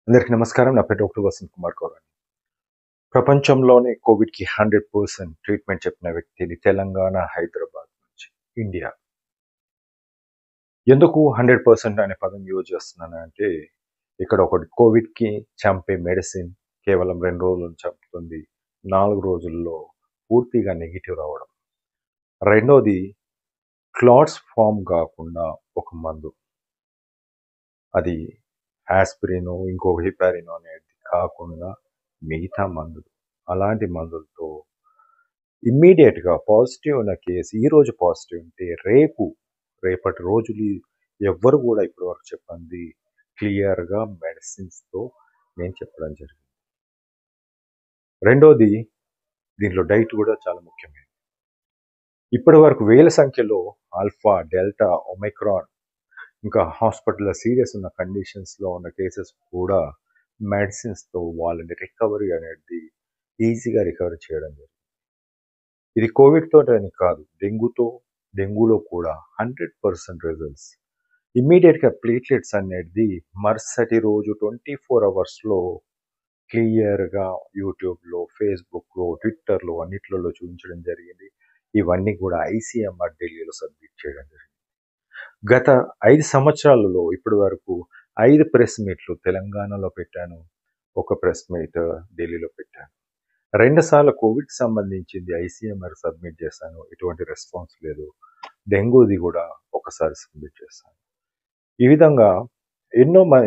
అందరికీ నమస్కారం. నా పేరు డాక్టర్ వసంత్ కుమార్ గౌరవ్. ప్రపంచంలోనే కోవిడ్‌కి 100% ట్రీట్మెంట్ చెప్పిన వ్యక్తిని తెలంగాణ, హైదరాబాద్ నుంచి ఇండియా. ఎందుకు 100% అనే పదం యూజ్ చేస్తున్నానంటే, ఇక్కడ ఒకటి కోవిడ్‌కి చంపే మెడిసిన్ కేవలం 2 రోజుల్లో చంపుతుంది. 4 రోజుల్లో పూర్తిగా నెగెటివ్ రావడం. రెండోది క్లాట్స్ ఫార్మ్ కాకుండా ఒక మందు. అది యాస్పిరినో, ఇంకో హిపారినో అనేది కాకుండా మిగతా మందులు. అలాంటి మందులతో ఇమ్మీడియట్‌గా పాజిటివ్ ఉన్న కేసు ఈరోజు పాజిటివ్ ఉంటే రేపటి రోజులు ఎవ్వరు కూడా ఇప్పటివరకు చెప్పంది క్లియర్‌గా మెడిసిన్స్‌తో నేను చెప్పడం జరిగింది. రెండోది దీంట్లో డైట్ కూడా చాలా ముఖ్యమైనది. ఇప్పటివరకు వేల సంఖ్యలో ఆల్ఫా, డెల్టా, ఒమిక్రాన్ ఇంకా హాస్పిటల్‌లో సీరియస్ ఉన్న కండిషన్స్‌లో ఉన్న కేసెస్ కూడా మెడిసిన్స్‌తో వాళ్ళని రికవరీ అనేది ఈజీగా రికవరీ చేయడం జరిగింది. ఇది కోవిడ్‌తోటని కాదు, డెంగ్యూలో కూడా 100% రిజల్ట్స్. ఇమ్మీడియట్‌గా ప్లేట్లెట్స్ అనేది మరుసటి రోజు 24 అవర్స్‌లో క్లియర్‌గా యూట్యూబ్‌లో, ఫేస్‌బుక్‌లో, ట్విట్టర్‌లో అన్నిట్లలో చూపించడం జరిగింది. ఇవన్నీ కూడా ఐసీఎంఆర్ ఢిల్లీలో సబ్మిట్ చేయడం జరిగింది. గత 5 సంవత్సరాలలో ఇప్పటి వరకు 5 ప్రెస్ మీట్లు తెలంగాణలో పెట్టాను. ఒక ప్రెస్ మీట్ ఢిల్లీలో పెట్టాను. 2 సార్లు కోవిడ్‌కి సంబంధించింది ఐసీఎంఆర్ సబ్మిట్ చేశాను. ఎటువంటి రెస్పాన్స్ లేదు. డెంగూది కూడా ఒకసారి సబ్మిట్ చేశాను. ఈ విధంగా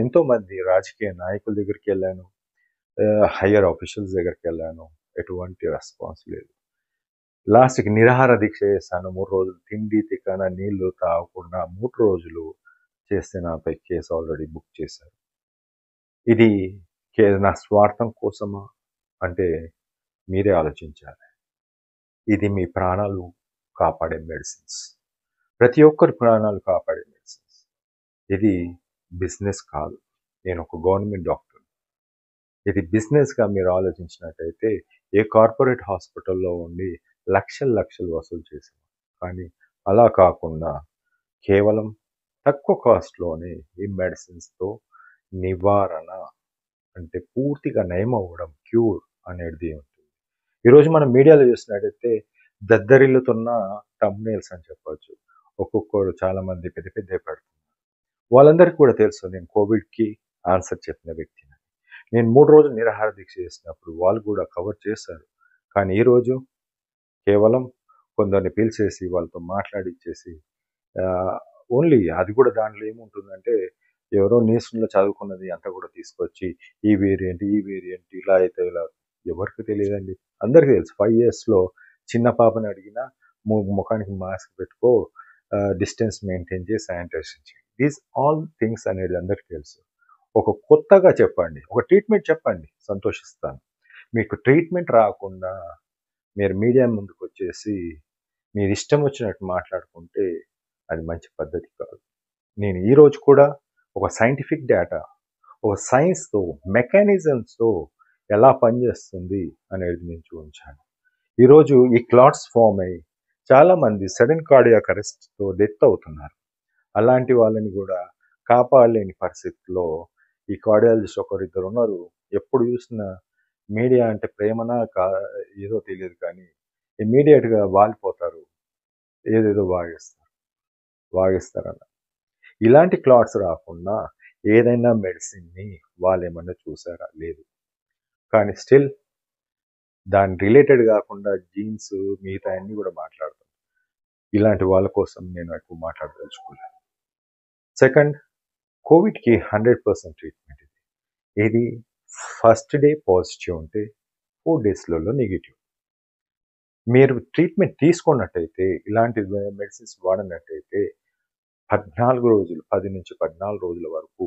ఎంతోమంది రాజకీయ నాయకుల దగ్గరికెళ్ళాను. Hire officials దగ్గరికెళ్ళాను. ఎటువంటి రెస్పాన్స్ లేదు. లాస్ట్‌కి నిరాహార దీక్ష చేశాను. 3 రోజులు తిండి, తిక్కన, నీళ్లు తాగకుండా 3 రోజులు చేస్తే నాపై కేసు ఆల్రెడీ బుక్ చేశారు. ఇది నా స్వార్థం కోసమా అంటే మీరే ఆలోచించాలి. ఇది మీ ప్రాణాలు కాపాడే మెడిసిన్స్. ప్రతి ఒక్కరి ప్రాణాలు కాపాడే మెడిసిన్స్. ఇది బిజినెస్ కాదు. నేను ఒక గవర్నమెంట్ డాక్టర్. ఇది బిజినెస్‌గా మీరు ఆలోచించినట్టయితే ఏ కార్పొరేట్ హాస్పిటల్‌లో ఉండి లక్షలు వసూలు చేసేవారు. కానీ అలా కాకుండా కేవలం తక్కువ కాస్ట్‌లోనే ఈ మెడిసిన్స్‌తో నివారణ అంటే పూర్తిగా నయమవ్వడం, క్యూర్ అనేది ఉంటుంది. ఈరోజు మనం మీడియాలో చూసినట్టయితే దద్దరిల్లుతున్న థంబ్‌నెయిల్స్ అని చెప్పొచ్చు. ఒక్కొక్కరు చాలామంది పెద్ద పెద్దవి పెడుతున్నారు. వాళ్ళందరికీ కూడా తెలుసు నేను కోవిడ్‌కి ఆన్సర్ చెప్పిన వ్యక్తిని. నేను 3 రోజులు నిరాహార దీక్ష చేసినప్పుడు వాళ్ళు కూడా కవర్ చేశారు. కానీ ఈరోజు కేవలం కొందరిని పిలిచేసి వాళ్ళతో మాట్లాడిచ్చేసి ఓన్లీ అది కూడా దాంట్లో ఏముంటుందంటే ఎవరో న్యూస్‌లో చదువుకున్నది అంతా కూడా తీసుకొచ్చి ఈ వేరియంట్ ఇలా అయితే ఇలా ఎవరికి తెలియదండి. అందరికీ తెలుసు. 5 ఇయర్స్‌లో చిన్న పాపని అడిగినా ముఖానికి మాస్క్ పెట్టుకో, డిస్టెన్స్ మెయింటైన్ చేయి, శానిటైజేషన్ చేయి. దీస్ ఆల్ థింగ్స్ అనేది అందరికీ తెలుసు. ఒక కొత్తగా చెప్పండి. ఒక ట్రీట్మెంట్ చెప్పండి. సంతోషిస్తాను. మీకు ట్రీట్మెంట్ రాకుండా మీరు మీడియా ముందుకొచ్చేసి మీరిష్టం వచ్చినట్టు మాట్లాడుకుంటే అది మంచి పద్ధతి కాదు. నేను ఈరోజు కూడా ఒక సైంటిఫిక్ డేటా, ఒక సైన్స్‌తో, మెకానిజమ్స్‌తో ఎలా పనిచేస్తుంది అనేది నేను చూపించాను. ఈరోజు ఈ క్లాట్స్ ఫార్మ్ అయ్యి చాలామంది సడెన్ కార్డియాక్ అరెస్ట్‌తో డెత్ అవుతున్నారు. అలాంటి వాళ్ళని కూడా కాపాడలేని పరిస్థితిలో ఈ కార్డియాలజిస్ట్ ఒకరిద్దరు ఉన్నారు. ఎప్పుడు చూసినా మీడియా అంటే ప్రేమనా ఏదో తెలియదు కానీ ఇమ్మీడియట్‌గా వాలిపోతారు. ఏదేదో వాగిస్తారన్న. ఇలాంటి క్లాట్స్ రాకుండా ఏదైనా మెడిసిన్‌ని వాళ్ళేమన్నా చూసారా? లేదు. కానీ స్టిల్ దాని రిలేటెడ్ కాకుండా జీన్స్ మిగతా అన్నీ కూడా మాట్లాడతాం. ఇలాంటి వాళ్ళ కోసం నేను ఎక్కువ మాట్లాడదలుచుకోలేదు. సెకండ్, కోవిడ్‌కి 100% ట్రీట్మెంట్ ఇది. ఇది ఫస్ట్ డే పాజిటివ్ ఉంటే 4 డేస్‌లలో నెగెటివ్. మీరు ట్రీట్మెంట్ తీసుకున్నట్టయితే ఇలాంటి మెడిసిన్స్ వాడినట్టయితే 10-14 రోజుల వరకు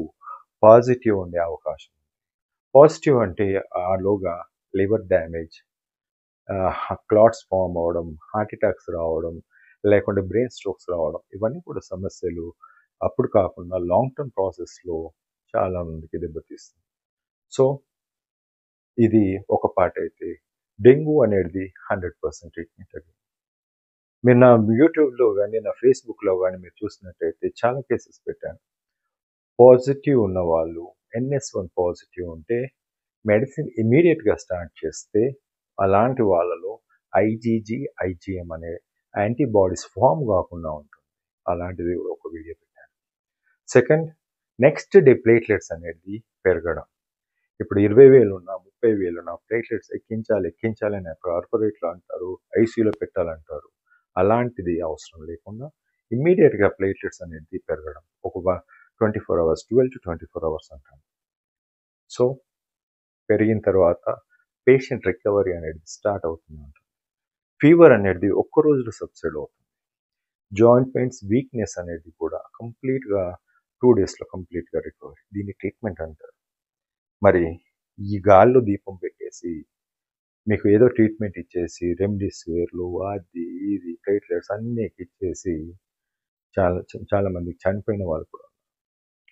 పాజిటివ్ ఉండే అవకాశం. పాజిటివ్ అంటే ఆలోగా లివర్ డ్యామేజ్, క్లాట్స్ ఫార్మ్ అవ్వడం, హార్ట్ అటాక్స్ రావడం, లేకుంటే బ్రెయిన్ స్ట్రోక్స్ రావడం ఇవన్నీ కూడా సమస్యలు అప్పుడు కాకుండా లాంగ్ టర్మ్ ప్రాసెస్‌లో చాలా మందికి దెబ్బతీస్తుంది. సో, ఇది ఒక పార్ట్ అయితే డెంగ్యూ అనేది 100% ట్రీట్మెంట్ అది. మీరు నా యూట్యూబ్‌లో గాని, నా ఫేస్‌బుక్‌లో గాని మీరు చూసినట్టయితే చాలా కేసెస్ పెట్టాను. పాజిటివ్ ఉన్నవాళ్ళు NS1 పాజిటివ్ ఉంటే మెడిసిన్ ఇమీడియట్గా స్టార్ట్ చేస్తే అలాంటి వాళ్ళలో IgM అనే యాంటీబాడీస్ ఫామ్ కాకుండా ఉంటుంది. అలాంటిది కూడా ఒక వీడియో పెట్టాను. సెకండ్, నెక్స్ట్ డే ప్లేట్లెట్స్ అనేది పెరగడం. ఇప్పుడు 20,000 ఉన్నా 30,000 ఉన్నా ప్లేట్లెట్స్ ఎక్కించాలి అని కార్పొరేట్లు అంటారు, ఐసీయూలో పెట్టాలంటారు. అలాంటిది అవసరం లేకుండా ఇమ్మీడియట్గా ప్లేట్లెట్స్ అనేది పెరగడం ఒక 24 అవర్స్ 12 to 24 అవర్స్ అంటాం. సో పెరిగిన తర్వాత పేషెంట్ రికవరీ అనేది స్టార్ట్ అవుతుంది అంటాం. ఫీవర్ అనేది ఒక్క రోజులో సబ్సైడ్ అవుతుంది. జాయింట్ పెయిన్స్ వీక్నెస్ అనేది కూడా కంప్లీట్గా 2 డేస్లో కంప్లీట్గా రికవరీ. దీన్ని ట్రీట్మెంట్ అంటారు. మరి ఈ గాల్లో దీపం పెట్టేసి మీకు ఏదో ట్రీట్మెంట్ ఇచ్చేసి రెమ్డెసివిర్లు అది ఇది ప్లేట్లెట్స్ అన్నీ ఇచ్చేసి చాలా మందికి చనిపోయిన వాళ్ళు కూడా.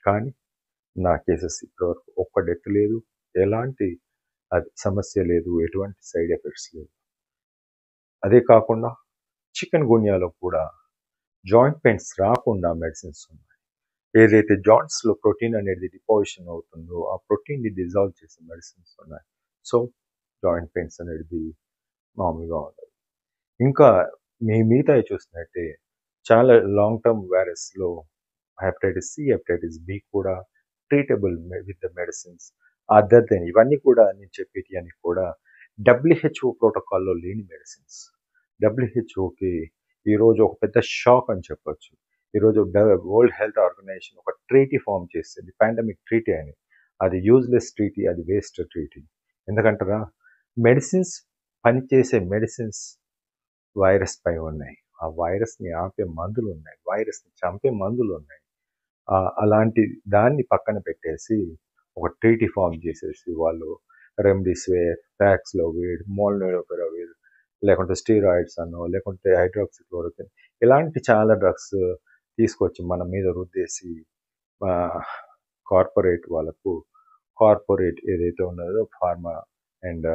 కానీ నా కేసెస్ ఇప్పటివరకు ఒక్క డెత్ లేదు, ఎలాంటి సమస్య లేదు, ఎటువంటి సైడ్ ఎఫెక్ట్స్ లేవు. అదే కాకుండా చికెన్ గున్యాలో కూడా జాయింట్ పెయిన్స్ రాకుండా మెడిసిన్స్ ఉన్నాయి. ఏదైతే జాయింట్స్లో ప్రోటీన్ అనేది డిపాజిషన్ అవుతుందో ఆ ప్రోటీన్ని డిజాల్వ్ చేసే మెడిసిన్స్ ఉన్నాయి. సో జాయింట్ పెయిన్స్ అనేది మామూలుగా ఉండదు. ఇంకా మిగతా చూసినట్టే చాలా లాంగ్ టర్మ్ వైరస్లో హెపటైటిస్ సి, హెపటైటిస్ బి కూడా treatable with the medicines. Other than ఇవన్నీ కూడా నేను చెప్పేటి అని కూడా WHO ప్రోటోకాల్లో లేని మెడిసిన్స్. WHOకి ఈరోజు ఒక పెద్ద షాక్ అని చెప్పొచ్చు. ఈరోజు వరల్డ్ హెల్త్ ఆర్గనైజేషన్ ఒక ట్రీటీ ఫామ్ చేసింది, పాండమిక్ ట్రీటీ అని. అది యూజ్లెస్ ట్రీటీ, అది వేస్ట్ ట్రీటీ. ఎందుకంటారా, మెడిసిన్స్ పనిచేసే మెడిసిన్స్ వైరస్ పై ఉన్నాయి. ఆ వైరస్ని ఆపే మందులు ఉన్నాయి, వైరస్ని చంపే మందులు ఉన్నాయి. అలాంటి దాన్ని పక్కన పెట్టేసి ఒక ట్రీటీ ఫామ్ చేసేసి వాళ్ళు రెమ్డెసివిర్, ప్యాక్స్లోవిడ్, మోల్నుపిరవిర్, లేకుంటే స్టీరాయిడ్స్ అనో, లేకుంటే హైడ్రాక్సిక్లోరోక్విన్, ఇలాంటి చాలా డ్రగ్స్ తీసుకొచ్చి మన మీద రుద్దేసి కార్పొరేట్ వాళ్ళకు, కార్పొరేట్ ఏదైతే ఉన్నదో ఫార్మా అండ్